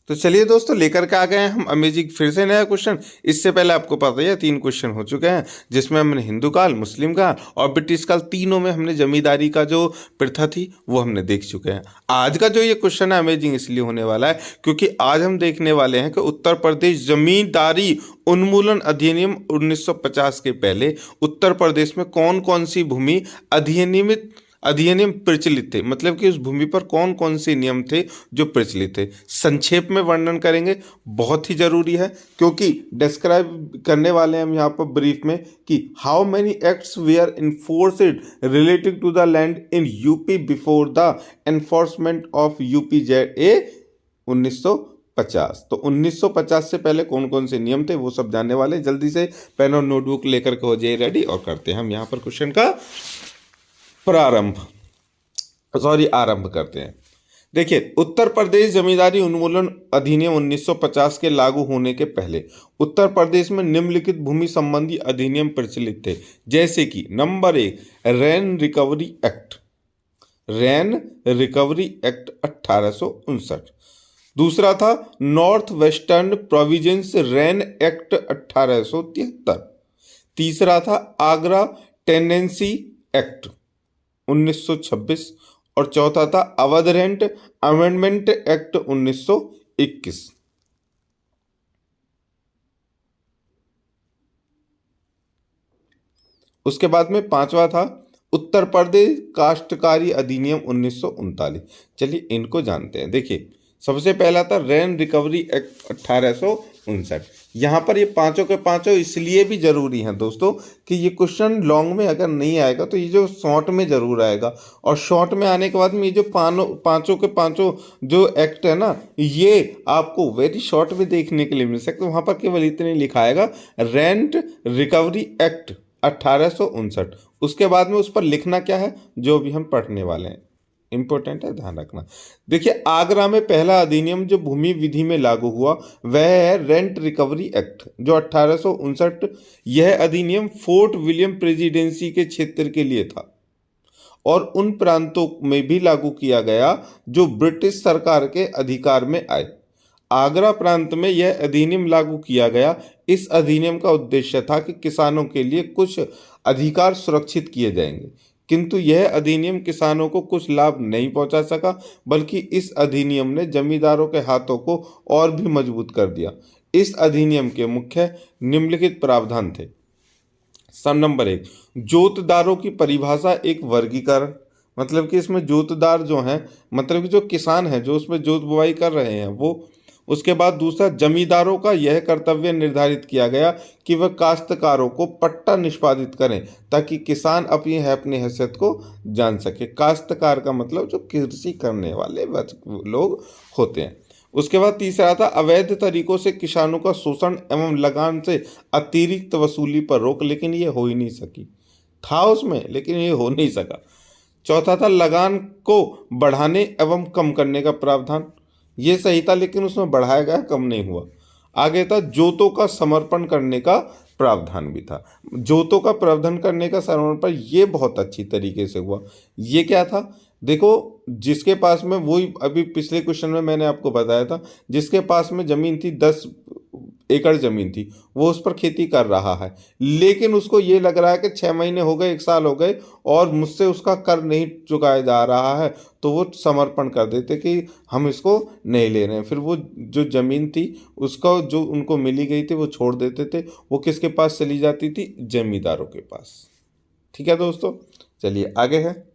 तो चलिए दोस्तों, लेकर के आ गए हैं हम अमेजिंग फिर से नया क्वेश्चन। इससे पहले आपको पता ही है 3 क्वेश्चन हो चुके हैं, जिसमें हमने हिंदू काल, मुस्लिम काल और ब्रिटिश काल, तीनों में हमने जमींदारी का जो प्रथा थी वो हमने देख चुके हैं। आज का जो ये क्वेश्चन है अमेजिंग इसलिए होने वाला है क्योंकि आज हम देखने वाले हैं कि उत्तर प्रदेश जमींदारी उन्मूलन अधिनियम 1950 के पहले उत्तर प्रदेश में कौन कौन सी भूमि अधिनियम प्रचलित थे, मतलब कि उस भूमि पर कौन कौन से नियम थे जो प्रचलित थे। संक्षेप में वर्णन करेंगे, बहुत ही जरूरी है क्योंकि डिस्क्राइब करने वाले हैं हम यहाँ पर ब्रीफ में कि how many acts were enforced relating to the land in UP before the enforcement of UP JA 1950। तो 1950 से पहले कौन कौन से नियम थे वो सब जानने वाले। जल्दी से पेन और नोटबुक लेकर के हो जाइए रेडी और करते हैं हम यहाँ पर क्वेश्चन का आरंभ करते हैं। देखिए, उत्तर प्रदेश जमींदारी उन्मूलन अधिनियम 1950 के लागू होने के पहले उत्तर प्रदेश में निम्नलिखित भूमि संबंधी अधिनियम प्रचलित थे, जैसे कि नंबर 1 रैन रिकवरी एक्ट 1859। दूसरा था नॉर्थ वेस्टर्न प्रोविजेंस रैन एक्ट 1873। तीसरा था आगरा टेनेंसी एक्ट 1926 और चौथा था अवध रेंट अमेंडमेंट एक्ट 1921। उसके बाद में पांचवा था उत्तर प्रदेश काश्तकारी अधिनियम 1939। चलिए इनको जानते हैं। देखिए, सबसे पहला था रैन रिकवरी एक्ट 1859। यहाँ पर ये पांचों के पांचों इसलिए भी जरूरी हैं दोस्तों कि ये क्वेश्चन लॉन्ग में अगर नहीं आएगा तो ये जो शॉर्ट में जरूर आएगा, और शॉर्ट में आने के बाद में ये जो पांचों के पांचों जो एक्ट है ना, ये आपको वेरी शॉर्ट में देखने के लिए मिल सकते। वहाँ पर केवल इतने लिखा आएगा रेंट रिकवरी एक्ट 1859। उसके बाद में उस पर लिखना क्या है जो भी हम पढ़ने वाले हैं, इंपॉर्टेंट है, ध्यान रखना। देखिए, आगरा में पहला अधिनियम जो भूमि विधि में लागू हुआ वह है रेंट रिकवरी एक्ट जो 1859। यह अधिनियम फोर्ट विलियम प्रेसिडेंसी के क्षेत्र के लिए था और उन प्रांतों में भी लागू किया गया जो ब्रिटिश सरकार के अधिकार में आए। आगरा प्रांत में यह अधिनियम लागू किया गया। इस अधिनियम का उद्देश्य था कि किसानों के लिए कुछ अधिकार सुरक्षित किए जाएंगे, किंतु यह अधिनियम किसानों को कुछ लाभ नहीं पहुंचा सका, बल्कि इस अधिनियम ने जमींदारों के हाथों को और भी मजबूत कर दिया। इस अधिनियम के मुख्य निम्नलिखित प्रावधान थे। नंबर 1 जोतदारों की परिभाषा, एक वर्गीकरण, मतलब कि इसमें जोतदार जो हैं, मतलब कि जो किसान हैं जो उसमें जोत बुआई कर रहे हैं वो। उसके बाद दूसरा, जमींदारों का यह कर्तव्य निर्धारित किया गया कि वह काश्तकारों को पट्टा निष्पादित करें ताकि किसान अपनी हैसियत को जान सके। काश्तकार का मतलब जो कृषि करने वाले लोग होते हैं। उसके बाद तीसरा था अवैध तरीकों से किसानों का शोषण एवं लगान से अतिरिक्त वसूली पर रोक, लेकिन ये हो ही नहीं सकी। था उसमें लेकिन ये हो नहीं सका। चौथा था लगान को बढ़ाने एवं कम करने का प्रावधान। ये सही था लेकिन उसमें बढ़ाया गया, कम नहीं हुआ। आगे था जोतों का समर्पण करने का प्रावधान भी था। जोतों का प्रावधान करने का समर्पण ये बहुत अच्छी तरीके से हुआ। ये क्या था, देखो, जिसके पास में, वही अभी पिछले क्वेश्चन में मैंने आपको बताया था, जिसके पास में जमीन थी 10 एकड़ जमीन थी, वो उस पर खेती कर रहा है, लेकिन उसको ये लग रहा है कि 6 महीने हो गए, 1 साल हो गए और मुझसे उसका कर नहीं चुकाया जा रहा है, तो वो समर्पण कर देते कि हम इसको नहीं ले रहे हैं। फिर वो जो जमीन थी उसका जो उनको मिली गई थी वो छोड़ देते थे। वो किसके पास चली जाती थी? जमींदारों के पास। ठीक है दोस्तों, चलिए आगे है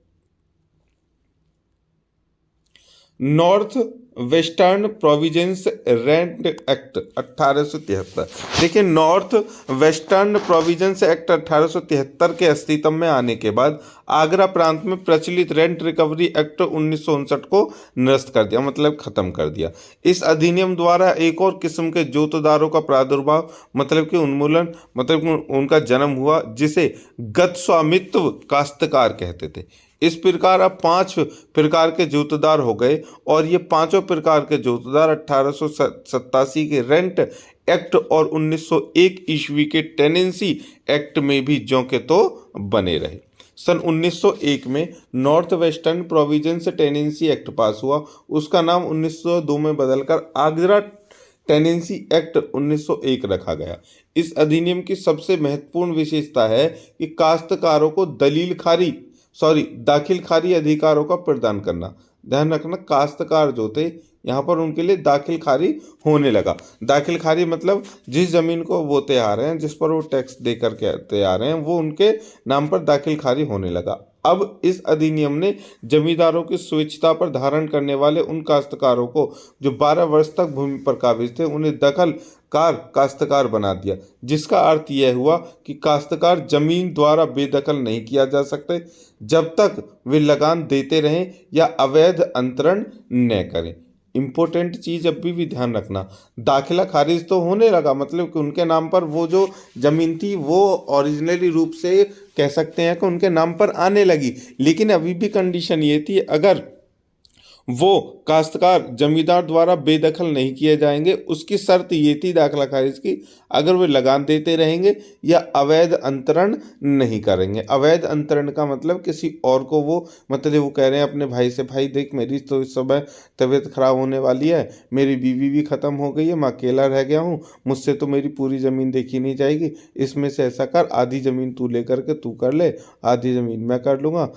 north western provisions rent act 1873। देखिए, नॉर्थ वेस्टर्न प्रोविजेंस एक्ट 1873 के अस्तित्व में आने के बाद आगरा प्रांत में प्रचलित रेंट रिकवरी एक्ट 1959 को निरस्त कर दिया, मतलब खत्म कर दिया। इस अधिनियम द्वारा एक और किस्म के जोतदारों का प्रादुर्भाव, मतलब कि उन्मूलन, मतलब उनका जन्म हुआ, जिसे गत स्वामित्व काश्तकार कहते थे। इस प्रकार अब 5 प्रकार के जोतदार हो गए और ये पांचों प्रकार के जोतदार 1887 के रेंट एक्ट और 1901 ईस्वी के टेनेंसी एक्ट में भी ज्यों के तो बने रहे। सन 1901 में north western provisions tenancy act पास हुआ। उसका नाम 1902 में बदलकर आगरा टेनेंसी एक्ट 1901 रखा गया। इस अधिनियम की सबसे महत्वपूर्ण विशेषता है कि काश्तकारों को दाखिल खारी अधिकारों का प्रदान करना। ध्यान रखना, काश्तकार जो थे यहाँ पर उनके लिए दाखिल खारी होने लगा। दाखिल खारी मतलब जिस जमीन को वो तैयार हैं, जिस पर वो टैक्स दे करके तैयार हैं, वो उनके नाम पर दाखिल खारी होने लगा। अब इस अधिनियम ने जमींदारों की स्वेच्छता पर धारण करने वाले उन काश्तकारों को जो 12 वर्ष तक भूमि पर काबिज थे, उन्हें दखलकार काश्तकार बना दिया, जिसका अर्थ यह हुआ कि काश्तकार जमीन द्वारा बेदखल नहीं किया जा सकते जब तक वे लगान देते रहें या अवैध अंतरण न करें। इम्पोर्टेंट चीज अभी भी ध्यान रखना, दाखिला खारिज तो होने लगा, मतलब कि उनके नाम पर वो जो जमीन थी वो ओरिजिनली रूप से कह सकते हैं कि उनके नाम पर आने लगी, लेकिन अभी भी कंडीशन ये थी अगर वो काश्तकार जमींदार द्वारा बेदखल नहीं किए जाएंगे, उसकी शर्त ये थी दाखिला खारिज की, अगर वे लगान देते रहेंगे या अवैध अंतरण नहीं करेंगे। अवैध अंतरण का मतलब किसी और को वो, मतलब वो कह रहे हैं अपने भाई से, भाई देख मेरी तो इस समय तबीयत खराब होने वाली है, मेरी बीवी भी ख़त्म हो गई है, मैं अकेला रह गया हूँ, मुझसे तो मेरी पूरी ज़मीन देखी नहीं जाएगी, इसमें से ऐसा कर आधी ज़मीन तू लेकर के तू कर ले, आधी ज़मीन मैं कर लूँगा,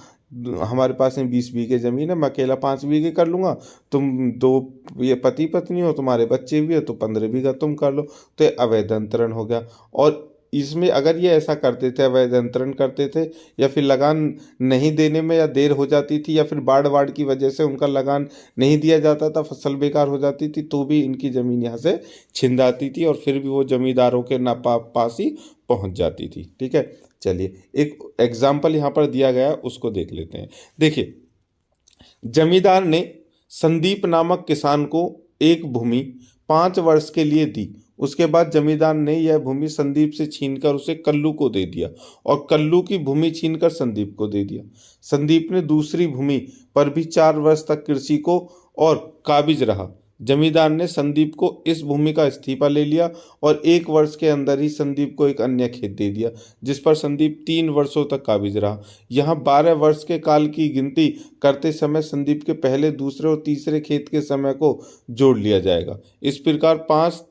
हमारे पास में 20 बीघे जमीन है, मैं अकेला 5 बीघे कर लूंगा, तुम दो ये पति पत्नी हो, तुम्हारे बच्चे भी हो तो 15 बीघा तुम कर लो। तो ये अवैध अंतरण हो गया। और इसमें अगर ये ऐसा करते थे, अवैध अंतरण करते थे, या फिर लगान नहीं देने में या देर हो जाती थी, या फिर बाढ़ की वजह से उनका लगान नहीं दिया जाता था, फसल बेकार हो जाती थी, तो भी इनकी ज़मीन यहाँ से छिन जाती थी और फिर भी वो जमींदारों के पास ही पहुँच जाती थी। ठीक है, चलिए एक एग्जाम्पल यहाँ पर दिया गया उसको देख लेते हैं। देखिए, जमींदार ने संदीप नामक किसान को एक भूमि 5 वर्ष के लिए दी। उसके बाद जमींदार ने यह भूमि संदीप से छीनकर उसे कल्लू को दे दिया और कल्लू की भूमि छीनकर संदीप को दे दिया। संदीप ने दूसरी भूमि पर भी 4 वर्ष तक कृषि को और काबिज रहा। जमींदार ने संदीप को इस भूमि का इस्तीफा ले लिया और 1 वर्ष के अंदर ही संदीप को एक अन्य खेत दे दिया, जिस पर संदीप 3 वर्षों तक काबिज रहा। यहाँ 12 वर्ष के काल की गिनती करते समय संदीप के पहले, दूसरे और तीसरे खेत के समय को जोड़ लिया जाएगा। इस प्रकार 5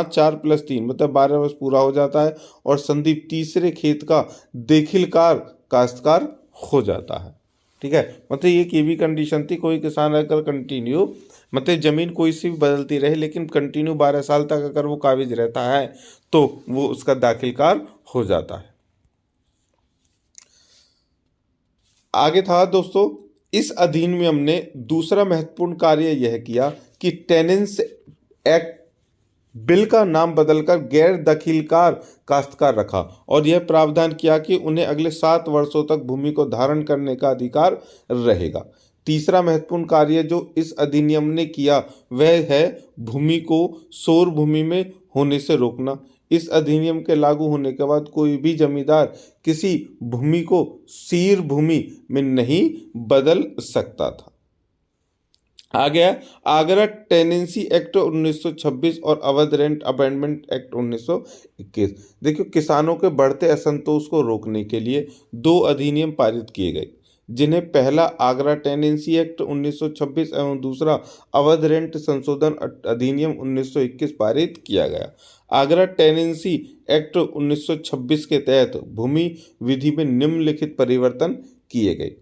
4 + 3 मतलब 12 वर्ष पूरा हो जाता है और संदीप तीसरे खेत का दाखिलकार काश्तकार हो जाता है। ठीक है, मतलब ये भी कंडीशन थी, कोई किसान अगर कंटिन्यू, मतलब जमीन कोई सी भी बदलती रहे लेकिन कंटिन्यू 12 साल तक अगर वो काबिज रहता है तो वो उसका दाखिलकार हो जाता है। आगे था दोस्तों, इस अधिनियम ने दूसरा महत्वपूर्ण कार्य यह किया कि टेनेंस एक्ट बिल का नाम बदलकर गैर दखीलकार काश्तकार रखा और यह प्रावधान किया कि उन्हें अगले 7 वर्षों तक भूमि को धारण करने का अधिकार रहेगा। तीसरा महत्वपूर्ण कार्य जो इस अधिनियम ने किया वह है भूमि को सौर भूमि में होने से रोकना। इस अधिनियम के लागू होने के बाद कोई भी जमींदार किसी भूमि को सीर भूमि में नहीं बदल सकता था। आ गया आगरा टेनेंसी एक्ट 1926 और अवध रेंट अमेंडमेंट एक्ट 1921। देखिए, किसानों के बढ़ते असंतोष को रोकने के लिए 2 अधिनियम पारित किए गए, जिन्हें पहला आगरा टेनेंसी एक्ट 1926 एवं दूसरा अवध रेंट संशोधन अधिनियम 1921 पारित किया गया। आगरा टेनेंसी एक्ट 1926 के तहत भूमि विधि में निम्नलिखित परिवर्तन किए गए,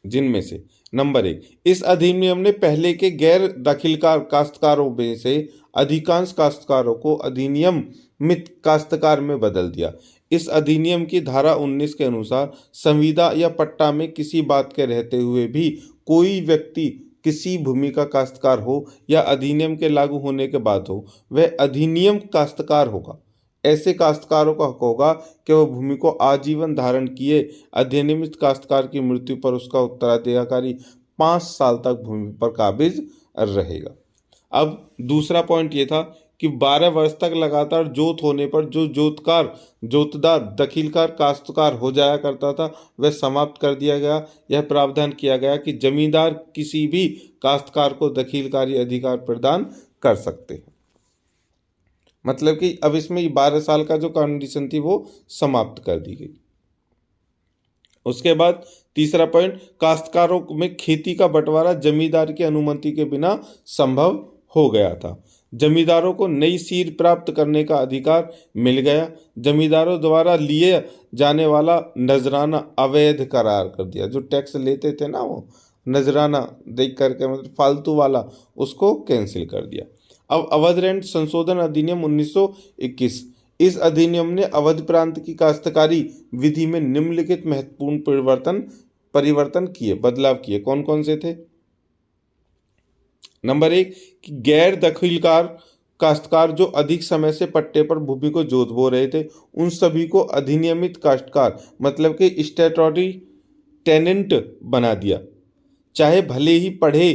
जिनमें से नंबर 1, इस अधिनियम ने पहले के गैर दखीलकार काश्तकारों में से अधिकांश काश्तकारों को अधिनियमित काश्तकार में बदल दिया। इस अधिनियम की धारा 19 के अनुसार संविदा या पट्टा में किसी बात के रहते हुए भी कोई व्यक्ति किसी भूमि का काश्तकार हो या अधिनियम के लागू होने के बाद हो, वह अधिनियम काश्तकार होगा। ऐसे काश्तकारों का हक होगा कि वह भूमि को आजीवन धारण किए। अधिनियमित काश्तकार की मृत्यु पर उसका उत्तराधिकारी 5 साल तक भूमि पर काबिज रहेगा। अब दूसरा पॉइंट ये था कि 12 वर्ष तक लगातार जोत होने पर जो जोतदार दखीलकार काश्तकार हो जाया करता था वह समाप्त कर दिया गया। यह प्रावधान किया गया कि जमींदार किसी भी काश्तकार को दखीलकारी अधिकार प्रदान कर सकते हैं। मतलब कि अब इसमें 12 साल का जो कंडीशन थी वो समाप्त कर दी गई। उसके बाद तीसरा पॉइंट, काश्तकारों में खेती का बंटवारा जमींदार की अनुमति के बिना संभव हो गया था। जमींदारों को नई सीर प्राप्त करने का अधिकार मिल गया। जमींदारों द्वारा लिए जाने वाला नजराना अवैध करार कर दिया। जो टैक्स लेते थे ना, वो नजराना देख करके मतलब फालतू वाला, उसको कैंसिल कर दिया। अब अवध रेंट संशोधन अधिनियम 1921, इस अधिनियम ने अवध प्रांत की काश्तकारी विधि में निम्नलिखित महत्वपूर्ण परिवर्तन किए, बदलाव किए। कौन कौन से थे? नंबर 1 कि गैर दखलकार काश्तकार जो अधिक समय से पट्टे पर भूमि को जोत बो रहे थे, उन सभी को अधिनियमित काश्तकार मतलब कि स्टैट्यूटरी टेनेंट बना दिया, चाहे भले ही पढ़े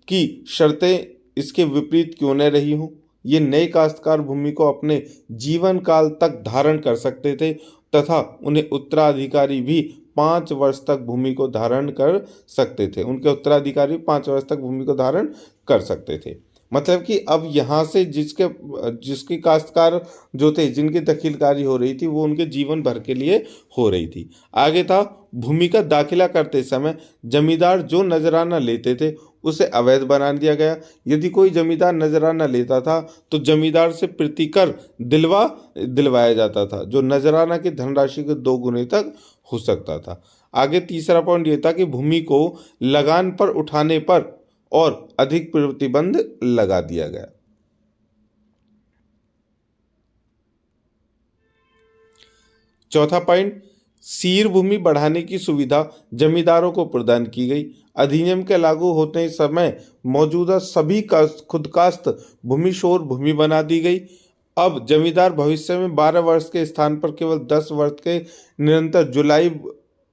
की शर्तें इसके विपरीत क्यों न रही हों। ये नए काश्तकार भूमि को अपने जीवन काल तक धारण कर सकते थे तथा उन्हें उत्तराधिकारी भी 5 वर्ष तक भूमि को धारण कर सकते थे। उनके उत्तराधिकारी 5 वर्ष तक भूमि को धारण कर सकते थे। मतलब कि अब यहाँ से जिसकी काश्तकार जो थे, जिनकी दखलकारी हो रही थी, वो उनके जीवन भर के लिए हो रही थी। आगे था, भूमि का दाखिला करते समय जमींदार जो नजराना लेते थे उसे अवैध बना दिया गया। यदि कोई जमींदार नजराना लेता था तो जमींदार से प्रतिकर दिलवाया जाता था, जो नजराना की धनराशि के 2 गुने तक हो सकता था। आगे तीसरा पॉइंट ये था कि भूमि को लगान पर उठाने पर और अधिक प्रतिबंध लगा दिया गया। चौथा पॉइंट, सीर भूमि बढ़ाने की सुविधा जमींदारों को प्रदान की गई। अधिनियम के लागू होते समय मौजूदा सभी खुदकास्त भूमि शोर भूमि बना दी गई। अब जमींदार भविष्य में 12 वर्ष के स्थान पर केवल 10 वर्ष के निरंतर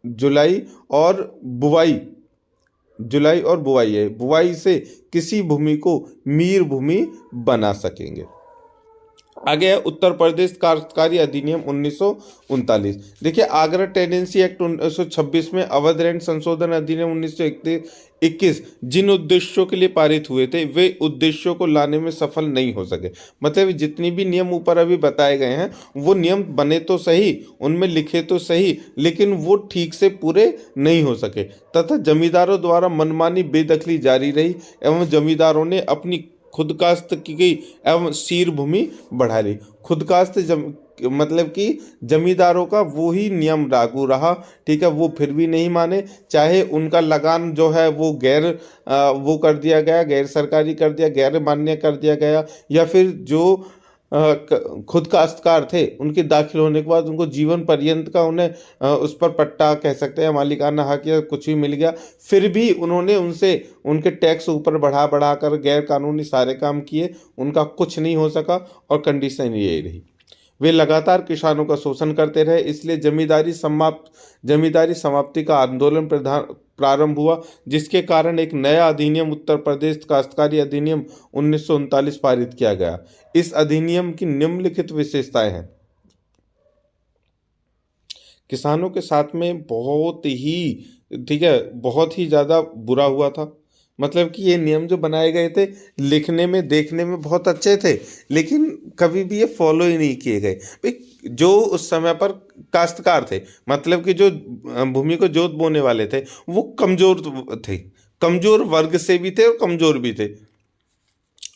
जुलाई और बुवाई से किसी भूमि को मीर भूमि बना सकेंगे। आगे है उत्तर प्रदेश काश्तकारी अधिनियम 1939। देखिए, आगरा टेनेंसी एक्ट 1926 में अवध रेंट संशोधन अधिनियम 1921 जिन उद्देश्यों के लिए पारित हुए थे, वे उद्देश्यों को लाने में सफल नहीं हो सके। मतलब जितनी भी नियम ऊपर अभी बताए गए हैं, वो नियम बने तो सही, उनमें लिखे तो सही, लेकिन वो ठीक से पूरे नहीं हो सके तथा जमींदारों द्वारा मनमानी बेदखली जारी रही एवं जमींदारों ने अपनी खुदकास्त की गई एवं सीर भूमि बढ़ा ली। खुदकास्त मतलब कि जमींदारों का वो ही नियम लागू रहा, ठीक है। वो फिर भी नहीं माने, चाहे उनका लगान जो है वो वो कर दिया गया, गैर सरकारी कर दिया, गैर मान्य कर दिया गया, या फिर जो खुद काश्तकार थे उनके दाखिल होने के बाद उनको जीवन पर्यंत का उन्हें उस पर पट्टा कह सकते हैं, मालिकाना हक या कुछ भी मिल गया, फिर भी उन्होंने उनसे उनके टैक्स ऊपर बढ़ा कर गैर कानूनी सारे काम किए, उनका कुछ नहीं हो सका और कंडीशन यही रही। वे लगातार किसानों का शोषण करते रहे, इसलिए जमींदारी समाप्ति का आंदोलन प्रारंभ हुआ, जिसके कारण एक नया अधिनियम उत्तर प्रदेश काश्तकारी अधिनियम 1939 पारित किया गया। इस अधिनियम की निम्नलिखित विशेषताएं हैं। किसानों के साथ में बहुत ही ज़्यादा बुरा हुआ था। मतलब कि ये नियम जो बनाए गए थे, लिखने में देखने में बहुत अच्छे थे, लेकिन कभी भी ये फॉलो ही नहीं किए गए। जो उस समय पर काश्तकार थे, मतलब कि जो भूमि को जोत बोने वाले थे, वो कमजोर थे, कमजोर वर्ग से भी थे और कमजोर भी थे।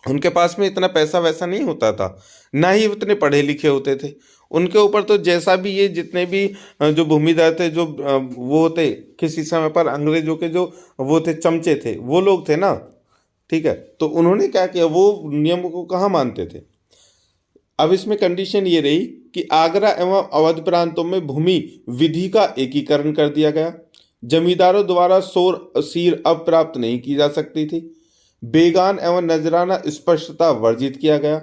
उनके पास में इतना पैसा वैसा नहीं होता था, ना ही उतने पढ़े लिखे होते थे। उनके ऊपर तो जैसा भी ये जितने भी जो भूमिदार थे, जो वो थे किसी समय पर अंग्रेजों के जो वो थे चमचे थे, वो लोग थे ना, ठीक है। तो उन्होंने क्या किया, वो नियम को कहाँ मानते थे। अब इसमें कंडीशन ये रही कि आगरा एवं अवध प्रांतों में भूमि विधि का एकीकरण कर दिया गया। जमींदारों द्वारा सीर अब प्राप्त नहीं की जा सकती थी। बेगान एवं नजराना स्पष्टता वर्जित किया गया।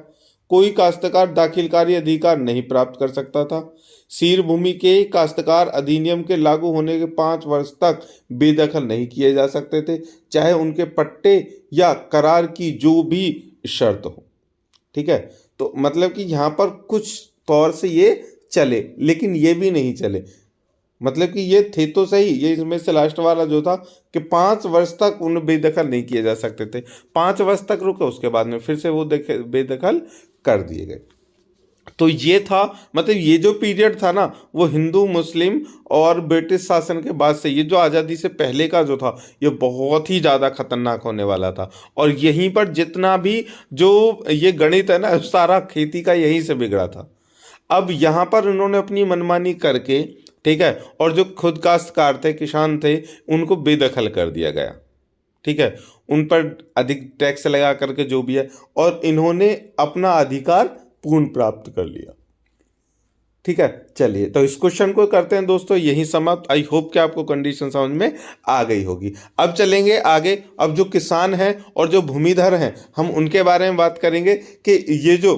कोई काश्तकार दाखिलकारी अधिकार नहीं प्राप्त कर सकता था। सीर भूमि के काश्तकार अधिनियम के लागू होने के 5 वर्ष तक बेदखल नहीं किए जा सकते थे, चाहे उनके पट्टे या करार की जो भी शर्त हो, ठीक है। तो मतलब कि यहाँ पर कुछ तौर से ये चले, लेकिन ये भी नहीं चले। मतलब कि ये थे तो सही, ये इसमें से लास्ट वाला जो था कि 5 वर्ष तक उन्हें बेदखल नहीं किए जा सकते थे। 5 वर्ष तक रुके, उसके बाद में फिर से वो बेदखल कर दिए गए। तो ये था, मतलब ये जो पीरियड था ना, वो हिंदू मुस्लिम और ब्रिटिश शासन के बाद से, ये जो आज़ादी से पहले का जो था, ये बहुत ही ज़्यादा खतरनाक होने वाला था। और यहीं पर जितना भी जो ये गणित है ना, सारा खेती का यहीं से बिगड़ा था। अब यहाँ पर उन्होंने अपनी मनमानी करके, ठीक है, और जो खुद काश्तकार थे, किसान थे, उनको बेदखल कर दिया गया। ठीक है, उन पर अधिक टैक्स लगा करके जो भी है, और इन्होंने अपना अधिकार पूर्ण प्राप्त कर लिया। ठीक है, चलिए तो इस क्वेश्चन को करते हैं दोस्तों यही समाप्त। आई होप कि आपको कंडीशन समझ में आ गई होगी। अब चलेंगे आगे। अब जो किसान हैं और जो भूमिधर हैं, हम उनके बारे में बात करेंगे कि ये जो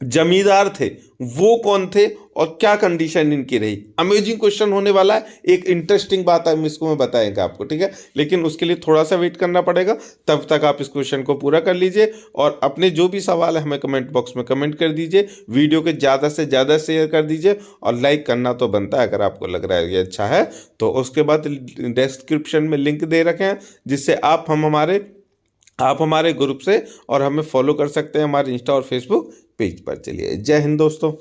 जमींदार थे वो कौन थे और क्या कंडीशन इनकी रही। अमेजिंग क्वेश्चन होने वाला है, एक इंटरेस्टिंग बात है इसको मैं बताएंगे आपको। ठीक है, लेकिन उसके लिए थोड़ा सा वेट करना पड़ेगा, तब तक आप इस क्वेश्चन को पूरा कर लीजिए और अपने जो भी सवाल है हमें कमेंट बॉक्स में कमेंट कर दीजिए। वीडियो के ज़्यादा से ज़्यादा शेयर कर दीजिए और लाइक करना तो बनता है अगर आपको लग रहा है ये अच्छा है तो। उसके बाद डिस्क्रिप्शन में लिंक दे रखे हैं जिससे आप हमारे ग्रुप से और हमें फॉलो कर सकते हैं हमारे इंस्टा और फेसबुक पेज पर। चलिए, जय हिंद दोस्तों।